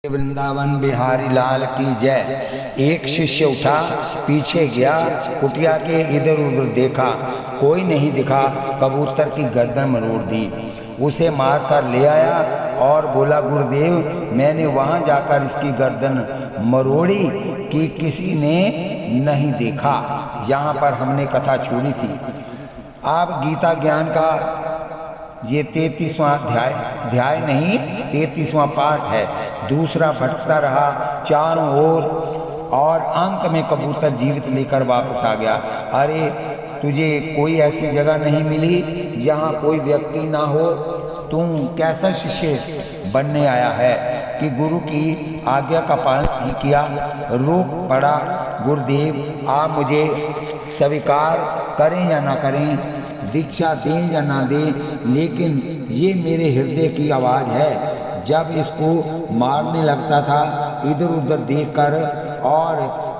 वृंदावन बिहारी लाल की जय। एक शिष्य उठा, पीछे गया, कुटिया के इधर उधर देखा, कोई नहीं दिखा। कबूतर की गर्दन मरोड़ दी, उसे मार कर ले आया और बोला, गुरुदेव मैंने वहाँ जाकर इसकी गर्दन मरोड़ी कि किसी ने नहीं देखा। यहाँ पर हमने कथा छोड़ी थी। आप गीता ज्ञान का ये 33वां अध्याय नहीं 33वां पाठ है। दूसरा भटकता रहा चारों ओर और अंत में कबूतर जीवित लेकर वापस आ गया। अरे तुझे कोई ऐसी जगह नहीं मिली जहाँ कोई व्यक्ति ना हो? तू कैसा शिष्य बनने आया है कि गुरु की आज्ञा का पालन नहीं किया? रोक पड़ा, गुरुदेव आप मुझे स्वीकार करें या ना करें, दीक्षा दें या ना दें, लेकिन ये मेरे हृदय की आवाज़ है। जब इसको मारने लगता था इधर उधर देखकर और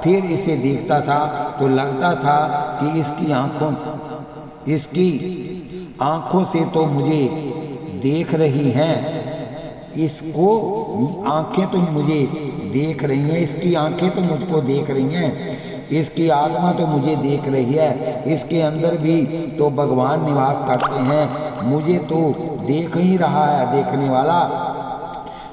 फिर इसे देखता था तो लगता था कि इसकी आंखों से तो मुझे देख रही हैं, इसको आंखें तो मुझे देख रही हैं, इसकी आंखें तो मुझको देख रही हैं, इसकी आत्मा तो मुझे देख रही है, इसके अंदर भी तो भगवान निवास करते हैं, मुझे तो देख ही रहा है देखने वाला।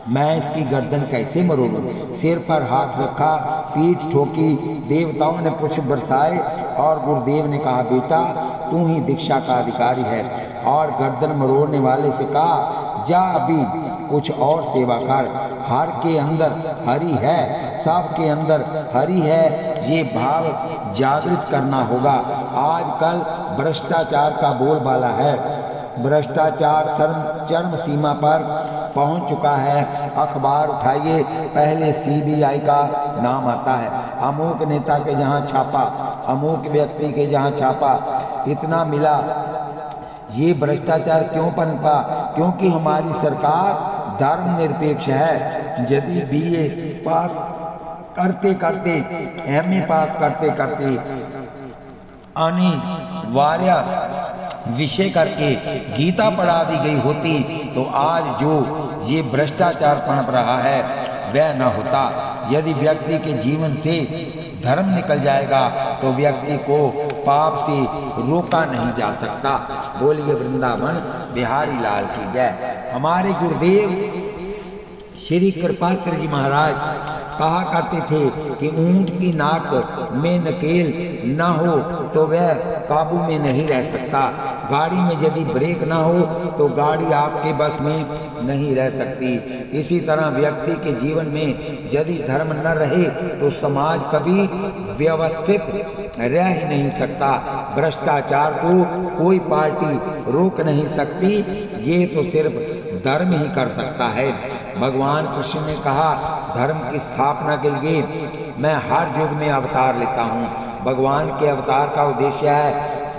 मैं इसकी गर्दन कैसे मरोड़ूं? सिर पर हाथ रखा, पीठ ठोकी, देवताओं ने पुष्प बरसाए और गुरुदेव ने कहा, बेटा तू ही दीक्षा का अधिकारी है। और गर्दन मरोड़ने वाले से कहा, जा अभी कुछ और सेवा कर, हर के अंदर हरि है, सब के अंदर हरि है, ये भाव जागृत करना होगा। आजकल भ्रष्टाचार का बोलबाला है, भ्रष्टाचार चरम सीमा पर पहुंच चुका है। अखबार उठाइए, पहले CBI का नाम आता है, अमुक नेता के जहां छापा, अमुक व्यक्ति के जहां छापा, इतना मिला। ये भ्रष्टाचार क्यों पनपा? क्योंकि हमारी सरकार धर्मनिरपेक्ष है। यदि BA पास करते करते, MA पास करते करते अनिवार्य विषय करके गीता पढ़ा दी गई होती तो आज जो ये भ्रष्टाचार पनप रहा है वह न होता। यदि व्यक्ति के जीवन से धर्म निकल जाएगा तो व्यक्ति को पाप से रोका नहीं जा सकता। बोलिए वृंदावन बिहारी लाल की जय। हमारे गुरुदेव श्री कृपाचार्य जी महाराज कहा करते थे कि ऊंट की नाक में नकेल ना हो तो वह काबू में नहीं रह सकता। गाड़ी में यदि ब्रेक ना हो तो गाड़ी आपके बस में नहीं रह सकती। इसी तरह व्यक्ति के जीवन में यदि धर्म न रहे तो समाज कभी व्यवस्थित रह ही नहीं सकता। भ्रष्टाचार को कोई पार्टी रोक नहीं सकती, ये तो सिर्फ धर्म ही कर सकता है। भगवान कृष्ण ने कहा, धर्म की स्थापना के लिए मैं हर युग में अवतार लेता हूँ। भगवान के अवतार का उद्देश्य है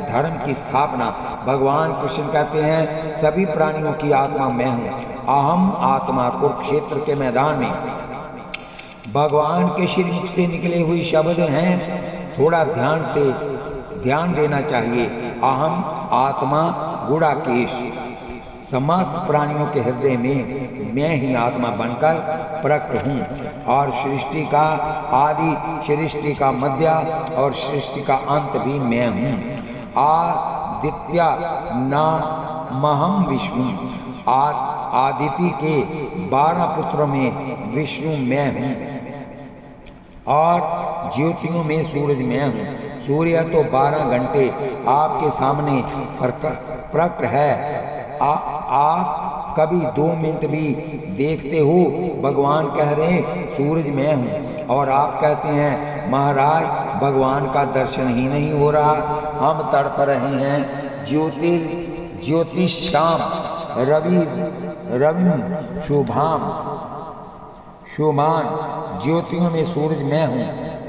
धर्म की स्थापना। भगवान कृष्ण कहते हैं, सभी प्राणियों की आत्मा मैं हूँ, अहम आत्मा। कुरुक्षेत्र के मैदान में भगवान के श्री मुख से निकले हुए शब्द हैं, थोड़ा ध्यान देना चाहिए। अहम आत्मा गुणाकेश। समस्त प्राणियों के हृदय में मैं ही आत्मा बनकर प्रकट हूँ और सृष्टि का आदि, सृष्टि का मध्य और सृष्टि का अंत भी मैं हूँ। आदित्य नामहम विष्णु। आदिति के 12 पुत्रों में विष्णु मैं हूँ और ज्योतियों में सूरज मैं हूँ। सूर्य तो 12 घंटे आपके सामने प्रकट है, आप कभी 2 मिनट भी देखते हो? भगवान कह रहे हैं सूरज मैं हूँ और आप कहते हैं महाराज भगवान का दर्शन ही नहीं हो रहा, हम तड़प रहे हैं। ज्योतिषाम रवि शुभान। ज्योतियों में सूरज मैं हूँ।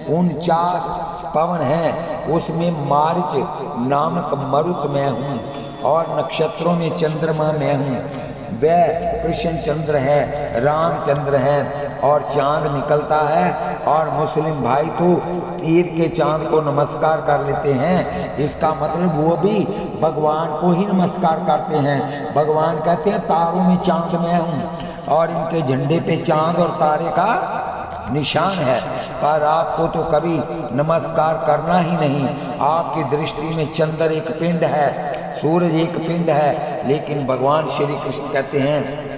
49 पवन है, उसमें मार्च नामक मरुत मैं हूँ और नक्षत्रों में चंद्रमा मैं हूँ। वह कृष्ण चंद्र है, रामचंद्र है और चांद निकलता है और मुस्लिम भाई तो ईद के चांद को नमस्कार कर लेते हैं। इसका मतलब वो भी भगवान को ही नमस्कार करते हैं। भगवान कहते हैं तारों में चांद मैं हूँ और इनके झंडे पे चांद और तारे का निशान है, पर आपको तो कभी नमस्कार करना ही नहीं। आपकी दृष्टि में चंद्र एक पिंड है, सूरज एक पिंड है, लेकिन भगवान श्री कृष्ण कहते हैं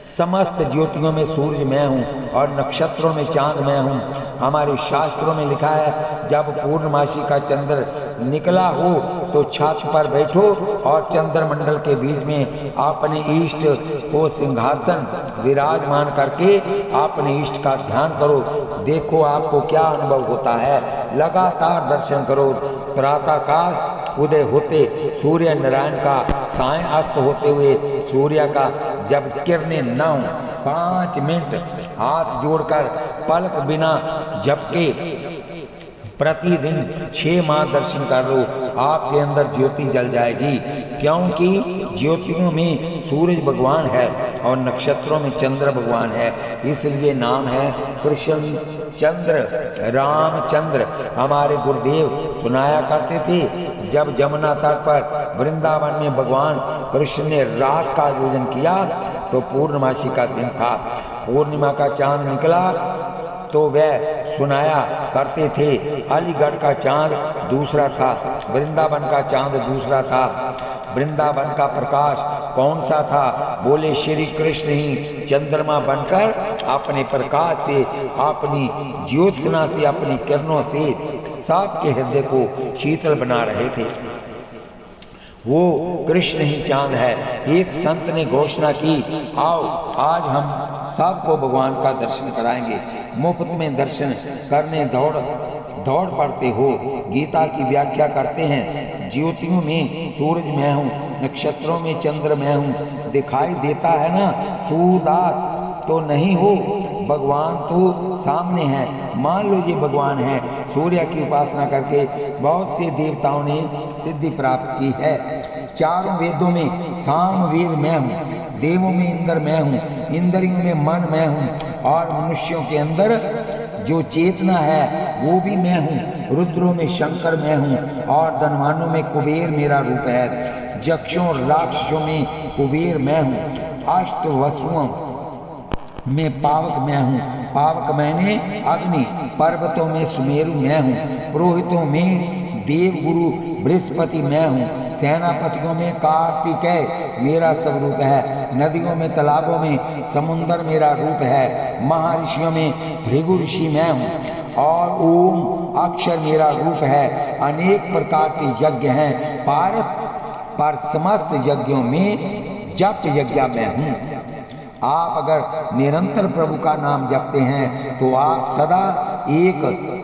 समस्त ज्योतियों में सूरज मैं हूँ और नक्षत्रों में चांद मैं हूँ। हमारे शास्त्रों में लिखा है जब पूर्णमासी का चंद्र निकला हो तो छत पर बैठो और चंद्रमंडल के बीच में अपने इष्ट को सिंहासन विराजमान करके अपने इष्ट का ध्यान करो। देखो आपको क्या अनुभव होता है। लगातार दर्शन करो। प्रातःकाल उदय होते सूर्य नारायण का, साय अस्त होते हुए सूर्य का जब किरणें न हो 5 मिनट हाथ जोड़कर पलक बिना झपके प्रतिदिन 6 माह दर्शन कर लो, आपके अंदर ज्योति जल जाएगी। क्योंकि ज्योतियों में सूरज भगवान है और नक्षत्रों में चंद्र भगवान है, इसलिए नाम है कृष्ण चंद्र रामचंद्र। हमारे गुरुदेव सुनाया करते थे जब जमुना तट पर वृंदावन में भगवान कृष्ण ने रास का आयोजन किया तो पूर्णमासी का दिन था। पूर्णिमा का चांद निकला तो वह सुनाया करते थे अलीगढ़ का चांद दूसरा था, वृंदावन का चांद दूसरा था। वृंदावन का प्रकाश कौन सा था? बोले श्री कृष्ण ही चंद्रमा बनकर अपने प्रकाश से, अपनी ज्योत्सना से, अपनी किरणों से सबके हृदय को शीतल बना रहे थे। वो कृष्ण ही चांद है। एक संत ने घोषणा की, आओ आज हम सबको भगवान का दर्शन कराएंगे। मुफ्त में दर्शन करने दौड़ पड़ते हो। गीता की व्याख्या करते हैं ज्योतियों में सूरज मैं हूँ, नक्षत्रों में चंद्र मैं हूँ। दिखाई देता है ना, सूरदास तो नहीं हो, भगवान तो सामने है। मान लो ये भगवान है। सूर्य की उपासना करके बहुत से देवताओं ने सिद्धि प्राप्त की है। चारों वेदों में साम वेद मैं हूँ, देवों में इंद्र मैं हूँ, इंद्रियों में मन मैं हूँ और मनुष्यों के अंदर जो चेतना है वो भी मैं हूँ। रुद्रों में शंकर मैं हूँ और धनवानों में कुबेर मेरा रूप है। यक्षों और राक्षसों में कुबेर मैं हूँ। अष्ट वसुओं में पावक मैं हूँ, पावक मैंने अग्नि। पर्वतों में सुमेरु मैं हूँ, पुरोहितों में देवगुरु बृहस्पति मैं हूँ। सेनापतियों में कार्तिकेय मेरा स्वरूप है। नदियों में तालाबों में समुद्र मेरा रूप है। महर्षियों में भृगु ऋषि मैं हूँ और ओम अक्षर मेरा रूप है। अनेक प्रकार के यज्ञ हैं पारत, पर समस्त यज्ञों में जप यज्ञ मैं हूँ। आप अगर निरंतर प्रभु का नाम जपते हैं तो आप सदा एक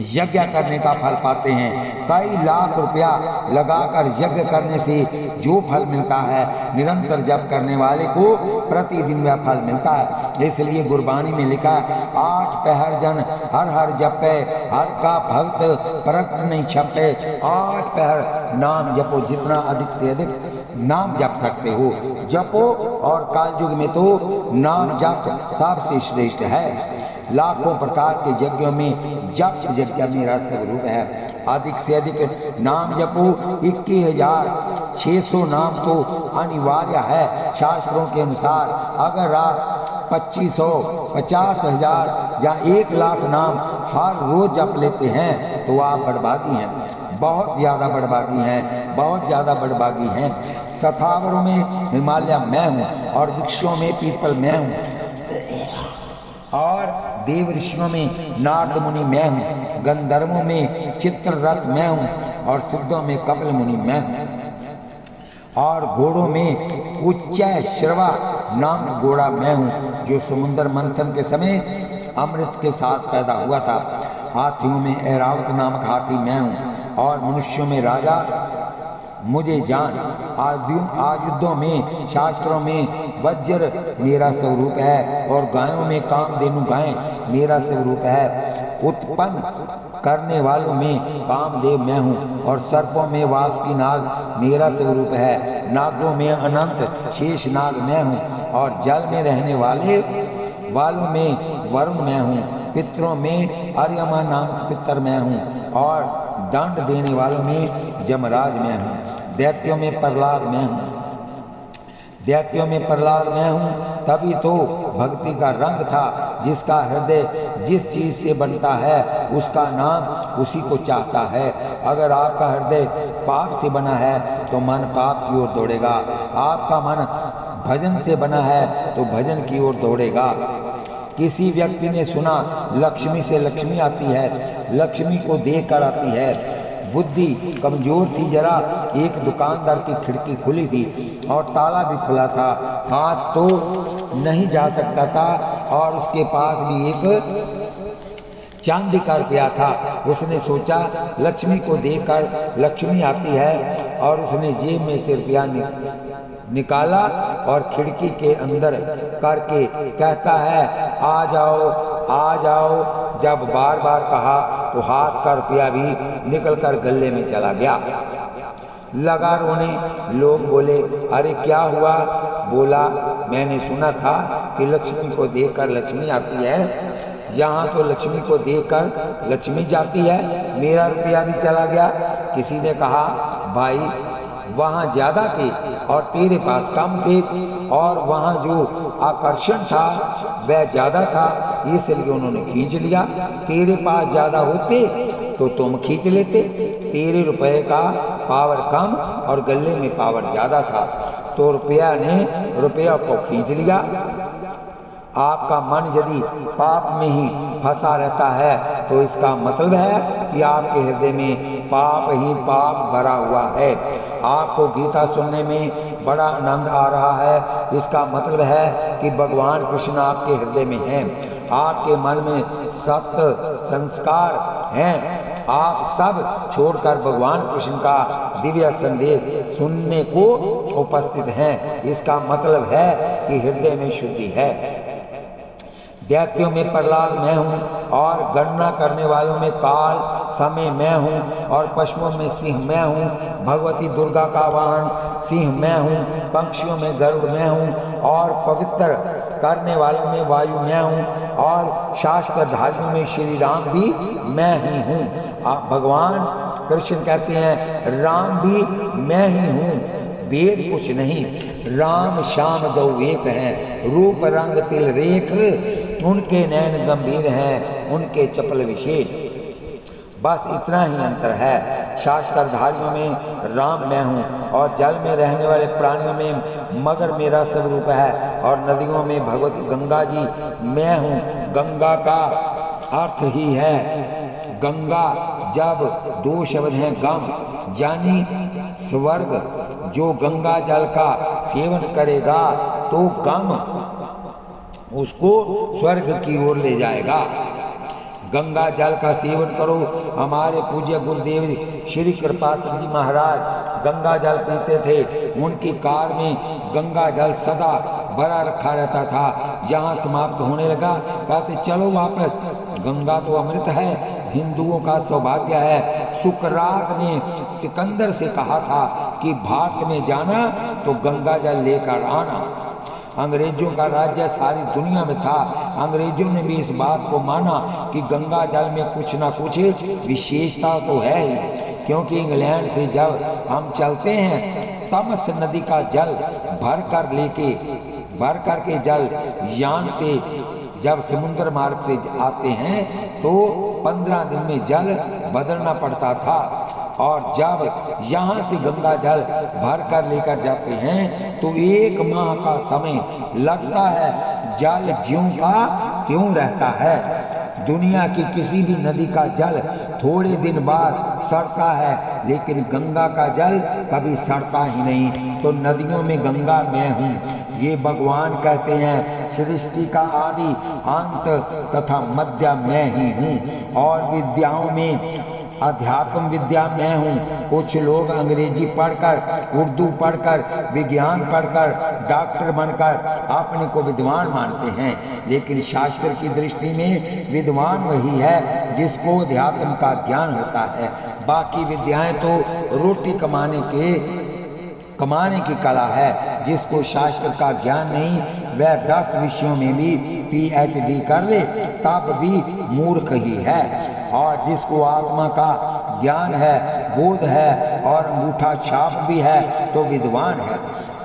यज्ञ करने का फल पाते हैं। कई लाख रुपया लगाकर यज्ञ करने से जो फल मिलता है, निरंतर जप करने वाले को प्रतिदिन वह फल मिलता है। इसलिए गुरबानी में लिखा है, 8 पहर जन हर हर जपे, हर का भक्त प्रकट नहीं छपे। 8 पहर नाम जपो, जितना अधिक से अधिक नाम जप सकते हो जपो। और कालयुग में तो नाम जप सबसे श्रेष्ठ है। लाखों प्रकार के यज्ञों में जप यज्ञ मेरा स्वरूप है। अधिक से अधिक नाम जपो। 21,600 नाम तो अनिवार्य है शास्त्रों के अनुसार। अगर आप 2500, 50,000 या 1 लाख नाम हर रोज जप लेते हैं तो आप बड़भागी हैं, बहुत ज़्यादा बड़भागी हैं, बहुत ज़्यादा बड़भागी हैं। सथावरों में हिमालय मैं हूँ और वृक्षों में पीपल मैं हूँ और देव ऋषियों में नारद मुनि मैं हूँ। गंधर्वों में चित्ररथ मैं हूँ और सिद्धों में कपिल मुनि मैं हूँ और घोड़ों में उच्चैश्रवा नाम घोड़ा मैं हूँ जो समुद्र मंथन के समय अमृत के साथ पैदा हुआ था। हाथियों में ऐरावत नामक हाथी मैं हूँ और मनुष्यों में राजा मुझे जान। आयुधों में शास्त्रों में वज्र मेरा स्वरूप है और गायों में कामधेनु गाय मेरा स्वरूप है। उत्पन्न करने वालों में कामदेव मैं हूँ और सर्पों में वासुकी नाग मेरा स्वरूप है। नागों में अनंत शेष नाग मैं हूँ और जल में रहने वालों में वरुण मैं हूँ। पितरों में अर्यमा नामक पितर मैं हूँ और दंड देने वालों में जमराज मैं हूँ। दैत्यों में प्रहलाद मैं हूँ। दैत्यों में प्रहलाद मैं हूँ, तभी तो भक्ति का रंग था। जिसका हृदय जिस चीज़ से बनता है उसका नाम उसी को चाहता है। अगर आपका हृदय पाप से बना है तो मन पाप की ओर दौड़ेगा, आपका मन भजन से बना है तो भजन की ओर दौड़ेगा। किसी व्यक्ति ने सुना लक्ष्मी से लक्ष्मी आती है, लक्ष्मी को देख कर आती है। बुद्धि कमजोर थी जरा, एक दुकानदार की खिड़की खुली थी और ताला भी खुला था, हाथ तो नहीं जा सकता था और उसके पास भी एक चांदी का रुपया था। उसने सोचा लक्ष्मी को देखकर लक्ष्मी आती है और उसने जेब में से रुपया निकाला और खिड़की के अंदर करके कहता है आ जाओ आ जाओ। जब बार बार कहा तो हाथ का रुपया भी निकलकर गले में चला गया। लगा रोने। लोग बोले अरे क्या हुआ? बोला मैंने सुना था कि लक्ष्मी को देखकर लक्ष्मी आती है, यहाँ तो लक्ष्मी को देखकर लक्ष्मी जाती है, मेरा रुपया भी चला गया। किसी ने कहा भाई वहाँ ज़्यादा थे और तेरे पास कम थे, और वहाँ जो आकर्षण था वह ज़्यादा था, इसलिए उन्होंने खींच लिया। तेरे पास ज़्यादा होते तो तुम खींच लेते। तेरे रुपए का पावर कम और गले में पावर ज़्यादा था, तो रुपया ने रुपया को खींच लिया। आपका मन यदि पाप में ही फंसा रहता है तो इसका मतलब है कि आपके हृदय में पाप ही पाप भरा हुआ है। आपको गीता सुनने में बड़ा आनंद आ रहा है, इसका मतलब है कि भगवान कृष्ण आपके हृदय में हैं, आपके मन में सत्य संस्कार हैं। आप सब छोड़कर भगवान कृष्ण का दिव्य संदेश सुनने को उपस्थित हैं, इसका मतलब है कि हृदय में शुद्धि है। दैत्यों में प्रहलाद मैं हूँ और गणना करने वालों में काल समय मैं हूँ और पशुओं में सिंह मैं हूँ। भगवती दुर्गा का वाहन सिंह मैं हूँ, पक्षियों में गरुड़ मैं हूँ और पवित्र करने वालों में वायु मैं हूँ और शास्त्रधारियों में श्री राम भी मैं ही हूँ। भगवान कृष्ण कहते हैं राम भी मैं ही हूँ, भेद कुछ नहीं। राम श्याम दो एक हैं, रूप रंग तिल रेख, उनके नैन गंभीर हैं, उनके चपल विशेष। बस इतना ही अंतर है। शास्त्रधारियों में राम मैं हूँ और जल में रहने वाले प्राणियों में मगर मेरा स्वरूप है और नदियों में भगवती गंगा जी मैं हूँ। गंगा का अर्थ ही है गंगा, जब दो शब्द हैं गम यानी स्वर्ग। जो गंगा जल का सेवन करेगा तो गम उसको स्वर्ग की ओर ले जाएगा। गंगा जल का सेवन करो। हमारे पूज्य गुरुदेव श्री कृपात्र जी महाराज गंगा जल पीते थे, उनकी कार में गंगा जल सदा भरा रखा रहता था। यहाँ समाप्त होने लगा, कहते चलो वापस, गंगा तो अमृत है, हिंदुओं का सौभाग्य है। सुकरात ने सिकंदर से कहा था कि भारत में जाना तो गंगा जल लेकर आना। अंग्रेजों का राज्य सारी दुनिया में था, अंग्रेजों ने भी इस बात को माना कि गंगा जल में कुछ ना कुछ विशेषता तो है ही, क्योंकि इंग्लैंड से जब हम चलते हैं तमस नदी का जल भर कर के जल यान से जब समुद्र मार्ग से आते हैं तो 15 दिन में जल बदलना पड़ता था, और जब यहाँ से गंगा जल भर कर लेकर जाते हैं तो 1 माह का समय लगता है। जल ज्यों का त्यों रहता है। दुनिया की किसी भी नदी का जल थोड़े दिन बाद सड़ता है, लेकिन गंगा का जल कभी सड़ता ही नहीं। तो नदियों में गंगा मैं हूँ, ये भगवान कहते हैं। सृष्टि का आदि अंत तथा मध्य मैं ही हूँ। और विद्याओं में अध्यात्म विद्या मैं हूँ। कुछ लोग अंग्रेजी पढ़कर, उर्दू पढ़कर, विज्ञान पढ़कर, डॉक्टर बनकर अपने को विद्वान मानते हैं, लेकिन शास्त्र की दृष्टि में विद्वान वही है जिसको अध्यात्म का ज्ञान होता है। बाकी विद्याएं तो रोटी कमाने की कला है। जिसको शास्त्र का ज्ञान नहीं वह 10 विषयों में भी PhD कर ले तब भी मूर्ख ही है। और जिसको आत्मा का ज्ञान है, बोध है और अंगूठा छाप भी है तो विद्वान है।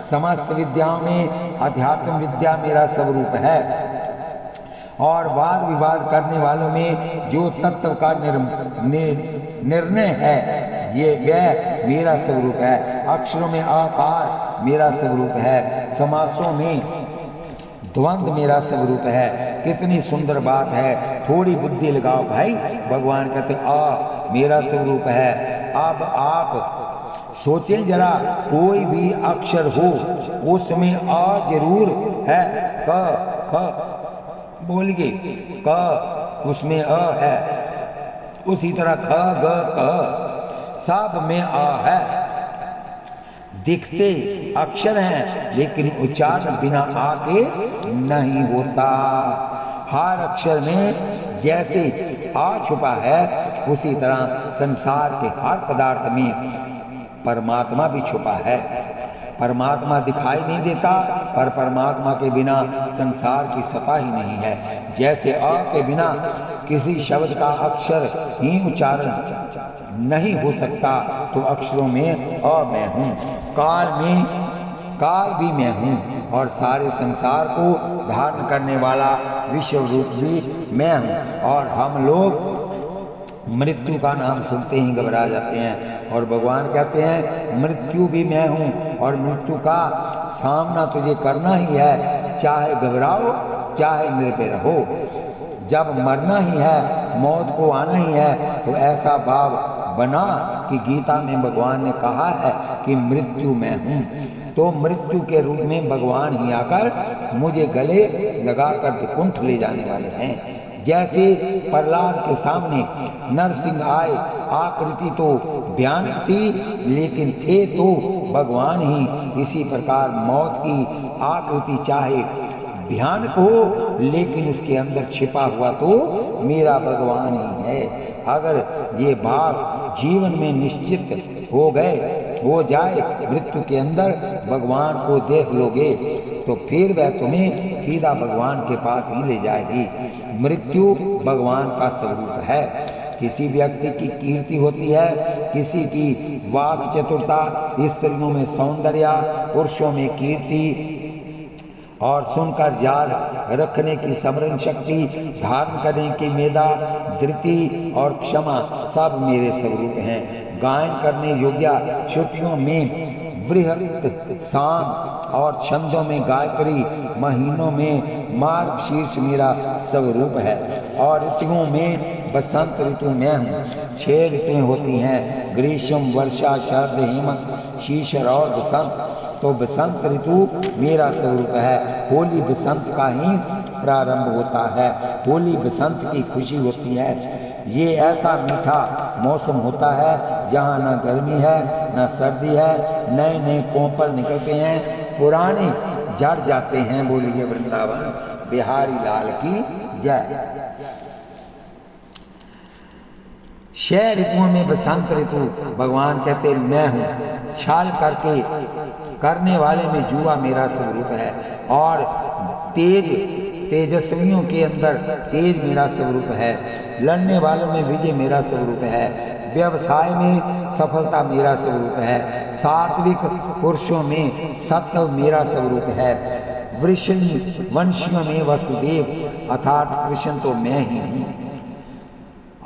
समस्त विद्याओं में अध्यात्म विद्या मेरा स्वरूप है और वाद विवाद करने वालों में जो तत्व का निर्णय है ये वह मेरा स्वरूप है। अक्षरों में आकार मेरा स्वरूप है, समासों में द्वंद्व मेरा स्वरूप है। कितनी सुंदर बात है, थोड़ी बुद्धि लगाओ भाई। भगवान कहते आ मेरा स्वरूप है। अब आप सोचें जरा, कोई भी अक्षर हो उसमें आ जरूर है। क ख बोलिए, क उसमें अ है, उसी तरह ख ग क सब में आ है। दिखते अक्षर हैं लेकिन उच्चारण बिना आ के नहीं होता। हर अक्षर में जैसे आ छुपा है उसी तरह संसार के हर पदार्थ में परमात्मा भी छुपा है। परमात्मा दिखाई नहीं देता, पर परमात्मा के बिना संसार की सत्ता ही नहीं है। जैसे अ के बिना किसी शब्द का अक्षर ही उच्चारण नहीं हो सकता, तो अक्षरों में अ मैं हूँ, काल में काल भी मैं हूँ और सारे संसार को धारण करने वाला विश्व रूप भी मैं हूँ। और हम लोग मृत्यु का नाम सुनते ही घबरा जाते हैं और भगवान कहते हैं मृत्यु भी मैं हूँ और मृत्यु का सामना तुझे करना ही है, चाहे घबराओ चाहे निर्भय रहो। जब मरना ही है, मौत को आना ही है, तो ऐसा भाव बना कि गीता में भगवान ने कहा है कि मृत्यु मैं हूँ। तो मृत्यु के रूप में भगवान ही आकर मुझे गले लगाकर विकुंठ ले जाने वाले हैं। जैसे प्रहलाद के सामने नरसिंह आए, आकृति तो भयानक थी लेकिन थे तो भगवान ही। इसी प्रकार मौत की आकृति चाहे भयानक हो लेकिन उसके अंदर छिपा हुआ तो मेरा भगवान ही है। अगर ये भाव जीवन में निश्चित हो जाए, मृत्यु के अंदर भगवान को देख लोगे तो फिर वह तुम्हें सीधा भगवान के पास ही ले जाएगी। मृत्यु भगवान का स्वरूप है। किसी व्यक्ति की कीर्ति होती है, किसी की वाक चतुरता, स्त्रियों में सौंदर्य, पुरुषों में कीर्ति और सुनकर याद रखने की स्मरण शक्ति, धारण करने की मेधा, धृति और क्षमा सब मेरे स्वरूप हैं। गायन करने योग्य श्रुतियों में बृहत साम और छंदों में गायत्री, महीनों में मार्ग शीर्ष मेरा स्वरूप है और ऋतुओं में बसंत ऋतु मैं हूँ। 6 ऋतुएं होती हैं, ग्रीष्म, वर्षा, शरद, हेमंत, शीशिर और बसंत। तो बसंत ऋतु मेरा स्वरूप है। होली बसंत का ही प्रारंभ होता है, होली बसंत की खुशी होती है। ये ऐसा मीठा मौसम होता है जहाँ न गर्मी है न सर्दी है, नए नए कोंपल निकलते हैं, पुराने झड़ जाते हैं। बोलिए वृंदावन बिहारी लाल की जय। 6 ऋतुओं में बसंत ऋतु भगवान कहते मैं हूँ। छाल करके करने वाले में जुआ मेरा स्वरूप है और तेजस्वियों के अंदर तेज मेरा स्वरूप है। लड़ने वालों में विजय मेरा स्वरूप है। व्यवसाय में सफलता मेरा स्वरूप है। सात्विक पुरुषों में सत्व मेरा स्वरूप है। वंशियों में वसुदेव अर्थात कृष्ण तो मैं ही हूँ।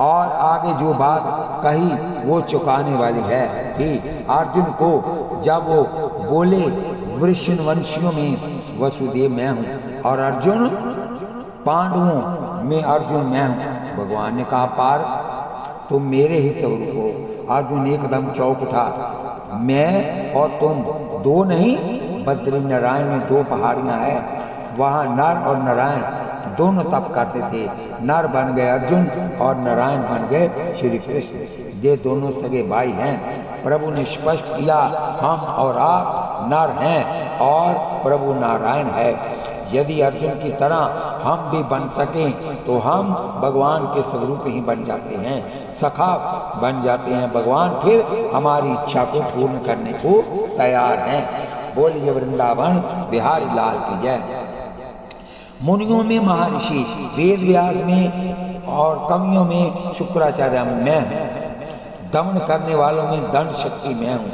और आगे जो बात कही वो चुकाने वाली है कि अर्जुन को जब वो बोले वंशियों में वसुदेव मैं हूँ और अर्जुन पांडवों में अर्जुन मैं हूँ। भगवान ने कहा पार्थ तुम मेरे ही स्वरूप हो। अर्जुन एकदम चौंक उठा, मैं और तुम दो नहीं, बद्री नारायण में 2 पहाड़ियाँ हैं, वहाँ नर और नारायण दोनों तप करते थे। नर बन गए अर्जुन और नारायण बन गए श्री कृष्ण। ये दोनों सगे भाई हैं। प्रभु ने स्पष्ट किया हम और आप नर हैं और प्रभु नारायण है। यदि अर्जुन की तरह हम भी बन सकें तो हम भगवान के स्वरूप ही बन जाते हैं, सखा बन जाते हैं। भगवान फिर हमारी इच्छा को पूर्ण करने को तैयार हैं। बोलिए वृंदावन बिहारी लाल की जय। मुनियों में महर्षि, वेद व्यास में और कवियों में शुक्राचार्य मैं हूँ। दमन करने वालों में दंड शक्ति मैं हूँ।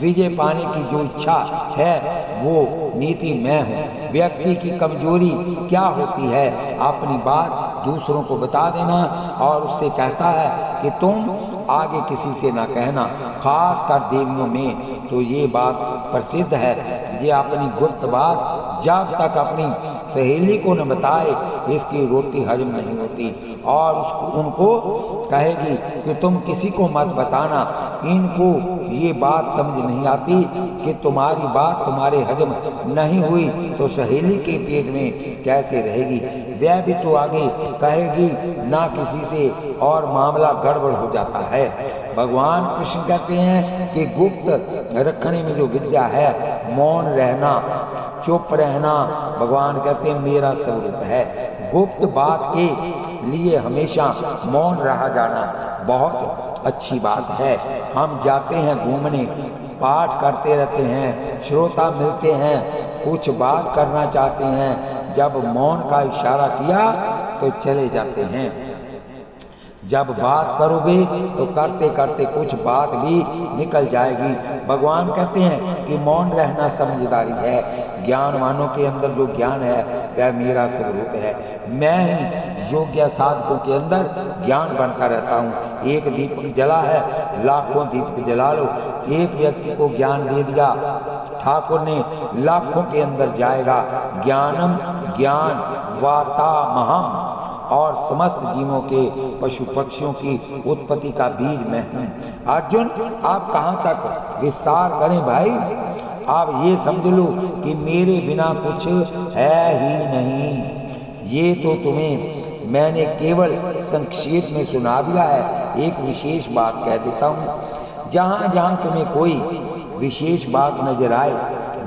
विजय पाने की जो इच्छा है वो नीति मैं हूँ। व्यक्ति की कमजोरी क्या होती है, अपनी बात दूसरों को बता देना और उससे कहता है कि तुम आगे किसी से ना कहना। खास कर देवियों में तो ये बात प्रसिद्ध है, ये अपनी गुप्त बात जब तक अपनी सहेली को न बताए इसकी रोटी हजम नहीं होती, और उनको कहेगी कि तुम किसी को मत बताना, इनको ये बात समझ नहीं आती कि तुम्हारी बात तुम्हारे हजम नहीं हुई तो सहेली के पेट में कैसे रहेगी। वह भी तो आगे कहेगी ना किसी से और मामला गड़बड़ हो जाता है। भगवान कृष्ण कहते हैं कि गुप्त रखने में जो विद्या है, मौन रहना, चुप रहना, भगवान कहते हैं मेरा स्वरूप है। गुप्त बात के लिए हमेशा मौन रहा जाना बहुत अच्छी बात है। हम जाते हैं घूमने, पाठ करते रहते हैं, श्रोता मिलते हैं, कुछ बात करना चाहते हैं, जब मौन का इशारा किया तो चले जाते हैं। जब बात करोगे तो करते करते कुछ बात भी निकल जाएगी। भगवान कहते हैं कि मौन रहना समझदारी है। ज्ञानवानों के अंदर जो ज्ञान है वह मेरा स्वरूप है। मैं ही योग्य साधकों के अंदर ज्ञान बनकर रहता हूँ। एक दीपक जला है, लाखों दीपक जला लो। एक व्यक्ति को ज्ञान दे दिया ठाकुर ने, लाखों के अंदर जाएगा। ज्ञानम ज्ञान वातामहम, और समस्त जीवों के पशु पक्षियों की उत्पत्ति का बीज मैं हूँ। अर्जुन आप कहाँ तक विस्तार करें भाई, आप ये समझ लो कि मेरे बिना कुछ है ही नहीं। ये तो तुम्हें मैंने केवल संक्षेप में सुना दिया है। एक विशेष बात कह देता हूँ, जहाँ जहाँ तुम्हें कोई विशेष बात नजर आए,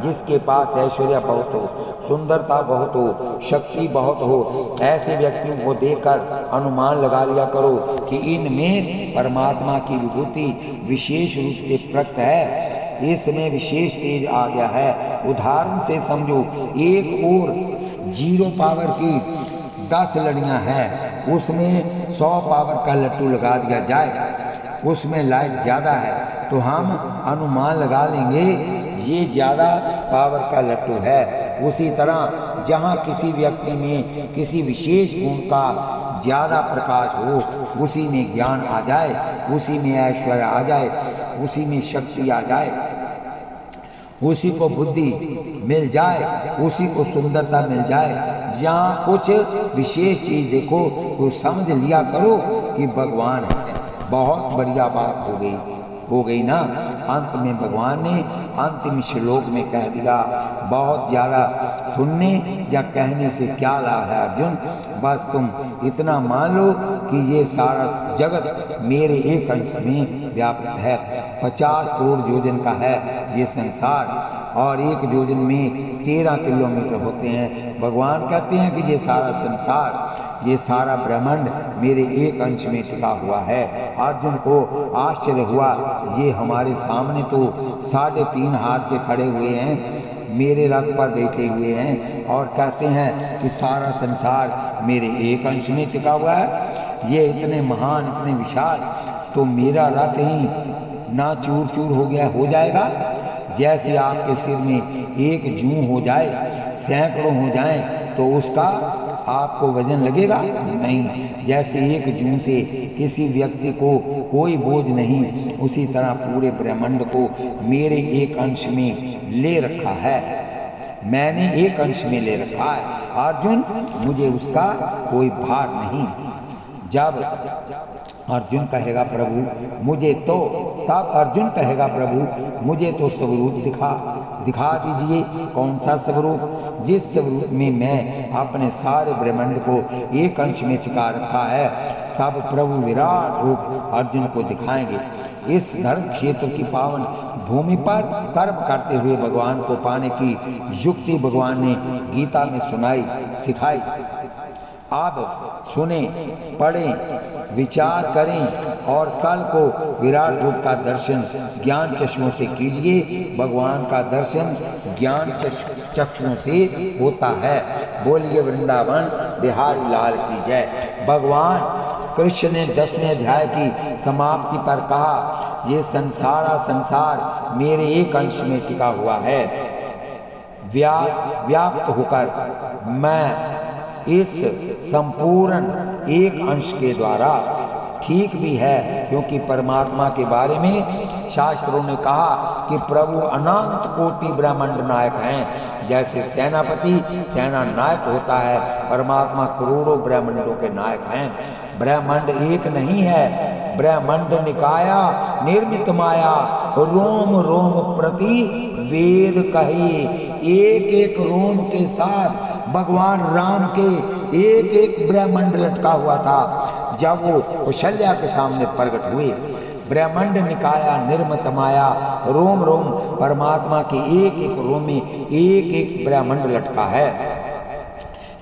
जिसके पास ऐश्वर्य बहुत हो, सुंदरता बहुत हो, शक्ति बहुत हो, ऐसे व्यक्तियों को देखकर अनुमान लगा लिया करो कि इनमें परमात्मा की विभूति विशेष रूप से प्रकट है। इसमें विशेष तेज आ गया है। उदाहरण से समझो, एक और 0 पावर की 10 लड़ियां हैं, उसमें 100 पावर का लट्टू लगा दिया जाए, उसमें लाइट ज़्यादा है तो हम अनुमान लगा लेंगे ये ज़्यादा पावर का लट्टू है। उसी तरह जहाँ किसी व्यक्ति में किसी विशेष गुण का ज़्यादा प्रकाश हो, उसी में ज्ञान आ जाए, उसी में ऐश्वर्य आ जाए, उसी में शक्ति आ जाए, उसी को बुद्धि मिल जाए, उसी को सुंदरता मिल जाए। जहाँ कुछ विशेष चीज़ देखो तो समझ लिया करो कि भगवान है। बहुत बढ़िया बात हो गई ना। अंत में भगवान ने अंतिम श्लोक में कह दिया, बहुत ज़्यादा सुनने या कहने से क्या लाभ है अर्जुन, बस तुम इतना मान लो कि ये सारा जगत मेरे एक अंश में व्याप्त है। 50 करोड़ योजन का है ये संसार, और एक योजन में 13 किलोमीटर होते हैं। भगवान कहते हैं कि ये सारा संसार, ये सारा ब्रह्मांड मेरे एक अंश में टिका हुआ है। अर्जुन को आश्चर्य हुआ, ये हमारे सामने तो 3.5 हाथ के खड़े हुए हैं, मेरे रथ पर बैठे हुए हैं, और कहते हैं कि सारा संसार मेरे एक अंश में टिका हुआ है। ये इतने महान, इतने विशाल, तो मेरा रथ ही ना चूर चूर हो जाएगा। जैसे आपके सिर में एक जूं हो जाए, सैकड़ों हो जाएं, तो उसका आपको वजन लगेगा नहीं। जैसे एक जूं से किसी व्यक्ति को कोई बोझ नहीं, उसी तरह पूरे ब्रह्मांड को मेरे एक अंश में ले रखा है, मैंने एक अंश में ले रखा है। अर्जुन मुझे उसका कोई भार नहीं। जब अर्जुन कहेगा प्रभु मुझे तो, तब अर्जुन कहेगा प्रभु मुझे तो स्वरूप दिखा दीजिए। कौन सा स्वरूप? जिस स्वरूप में मैं अपने सारे ब्रह्मांड को एक अंश में टिका रखा है। तब प्रभु विराट रूप अर्जुन को दिखाएंगे। इस धर्म क्षेत्र की पावन भूमि पर कर्म करते हुए भगवान को पाने की युक्ति भगवान ने गीता में सिखाई। आप सुने, पढ़ें, विचार करें और कल को विराट रूप का दर्शन ज्ञान चक्षुओं से कीजिए। भगवान का दर्शन ज्ञान चक्षुओं से होता है। बोलिए वृंदावन बिहारी लाल की जय। भगवान कृष्ण ने 10वें अध्याय की समाप्ति पर कहा, ये संसार मेरे एक अंश में टिका हुआ है। व्याप्त होकर मैं इस संपूर्ण एक अंश के द्वारा ठीक भी है, क्योंकि परमात्मा के बारे में शास्त्रों ने कहा कि प्रभु अनंत कोटि ब्रह्मांड नायक हैं। जैसे सेनापति सेना नायक होता है, परमात्मा करोड़ों ब्रह्मांडों के नायक हैं। ब्रह्मांड एक नहीं है, ब्रह्मांड निकाया निर्मित माया, रोम रोम प्रति वेद कही। एक एक रोम के साथ भगवान राम के एक एक ब्रह्मांड लटका हुआ था जब वो कौशल्या के सामने प्रकट हुए। ब्रह्मांड निकाया निर्मित माया, रोम रोम परमात्मा के एक एक रोम में एक एक ब्रह्मांड लटका है।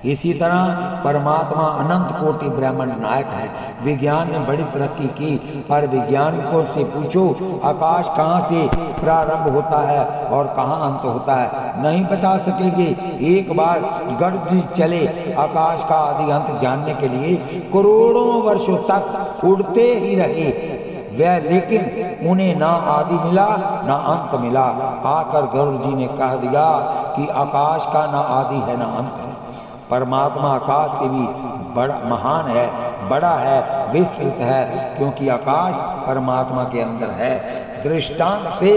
इसी तरह परमात्मा अनंत कोटि ब्रह्मांड नायक है। विज्ञान ने बड़ी तरक्की की, पर वैज्ञानिकों से पूछो आकाश कहाँ से प्रारंभ होता है और कहाँ अंत होता है, नहीं बता सकेंगे। एक बार गर्द चले आकाश का आदि अंत जानने के लिए करोड़ों वर्षों तक उड़ते ही रहे वह, लेकिन उन्हें ना आदि मिला ना अंत मिला। आकर गरुड़ जी ने कह दिया कि आकाश का ना आदि है ना अंत है। परमात्मा आकाश से भी बड़ा महान है, बड़ा है, विस्तृत है, क्योंकि आकाश परमात्मा के अंदर है। दृष्टांत से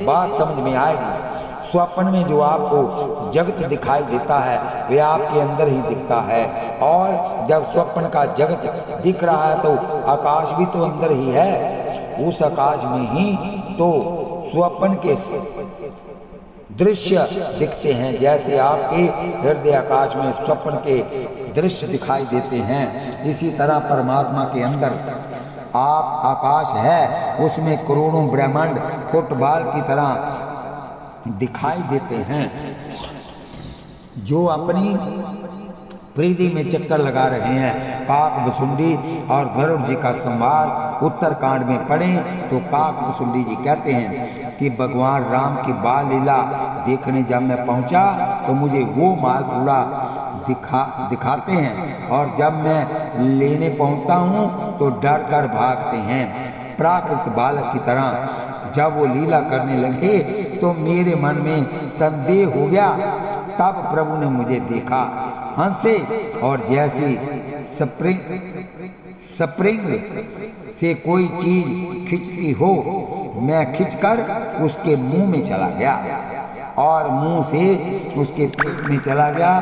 बात समझ में आएगी। स्वप्न में जो आपको जगत दिखाई देता है वह आपके अंदर ही दिखता है, और जब स्वप्न का जगत दिख रहा है तो आकाश भी तो अंदर ही है। उस आकाश में ही तो स्वप्न के दृश्य दिखते हैं, जैसे आपके हृदय आकाश में स्वप्न के दृश्य दिखाई देते हैं। इसी तरह परमात्मा के अंदर आप आकाश है, उसमें करोड़ों ब्रह्मांड फुटबॉल की तरह दिखाई देते हैं, जो अपनी परिधि में चक्कर लगा रहे हैं। काक बसुंडी और गरुड़ जी का संवाद उत्तरकांड में पढ़ें तो काक बसुंडी जी कहते हैं कि भगवान राम की बाल लीला देखने जब मैं पहुंचा तो मुझे वो मालपूड़ा दिखाते हैं, और जब मैं लेने पहुंचता हूं तो डर कर भागते हैं। प्राकृत बालक की तरह जब वो लीला करने लगे तो मेरे मन में संदेह हो गया। तब प्रभु ने मुझे देखा, हंसे, और जैसी स्प्रिंग से कोई चीज खिंचती हो, मैं खिंचकर उसके मुंह में चला गया और मुंह से उसके पेट में चला गया।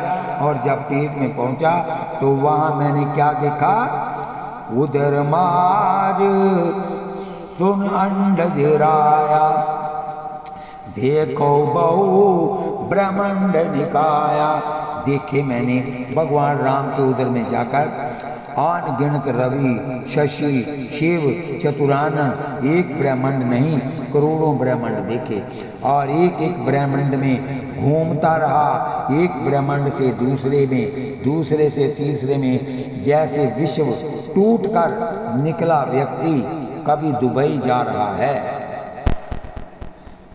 और जब पेट में पहुंचा तो वहां मैंने क्या देखा? उधर माज सुन अंडज राया, देखो बहु ब्रह्मांड निकाया। देखे मैंने भगवान राम के उदर में जाकर अनगिनत रवि शशि शिव चतुरानन एक ब्रह्मांड नहीं करोड़ों ब्रह्मांड देखे, और एक एक ब्रह्मांड में घूमता रहा। एक ब्रह्मांड से दूसरे में, दूसरे से तीसरे में, जैसे विश्व टूटकर निकला व्यक्ति कभी दुबई जा रहा है,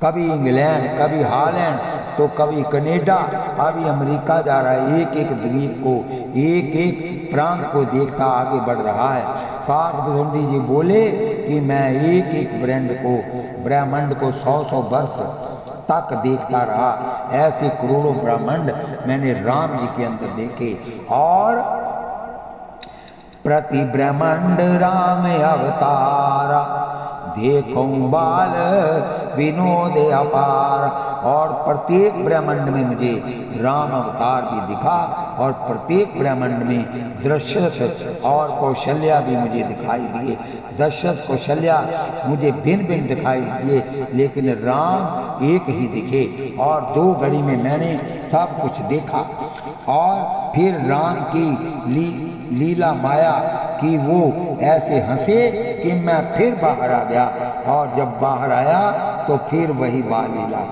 कभी इंग्लैंड, कभी हॉलैंड, तो कभी कनाडा, अभी अमेरिका जा रहा है। एक एक द्वीप को, एक एक प्रांत को देखता आगे बढ़ रहा है। काक बसुंडी जी बोले कि मैं एक एक ब्रह्मांड को 100-100 वर्ष तक देखता रहा। ऐसे करोड़ों ब्रह्मांड मैंने राम जी के अंदर देखे। और प्रति ब्रह्मांड राम अवतारा, देखो बाल विनोद अपार। और प्रत्येक ब्रह्मांड में मुझे राम अवतार भी दिखा, और प्रत्येक ब्रह्मांड में दशरथ और कौशल्या भी मुझे दिखाई दिए। दशरथ कौशल्या मुझे भिन्न भिन्न दिखाई दिए, लेकिन राम एक ही दिखे। और 2 घड़ी में मैंने सब कुछ देखा। और फिर राम की लीला माया कि वो ऐसे हंसे कि मैं फिर बाहर आ गया, और जब बाहर आया तो फिर वही बाल लीला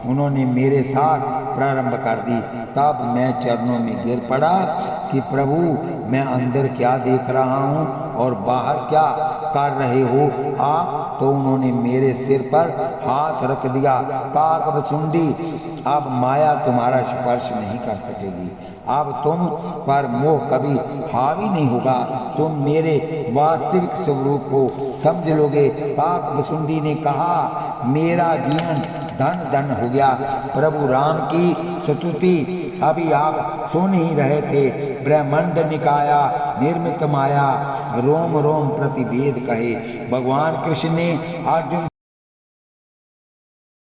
उन्होंने मेरे साथ प्रारंभ कर दी। तब मैं चरणों में गिर पड़ा कि प्रभु मैं अंदर क्या देख रहा हूँ और बाहर क्या कर रहे हो आप? तो उन्होंने मेरे सिर पर हाथ रख दिया। काक बसुंडी, अब माया तुम्हारा स्पर्श नहीं कर सकेगी, अब तुम पर मोह कभी हावी नहीं होगा। तुम मेरे वास्तविक स्वरूप को समझ लोगे। काक बसुंदी ने कहा, मेरा जीवन धन धन हो गया। प्रभु राम की स्तुति अभी आप सुन ही रहे थे। ब्रह्मांड निकाया निर्मित माया, रोम रोम प्रतिभेद कहे। भगवान कृष्ण ने अर्जुन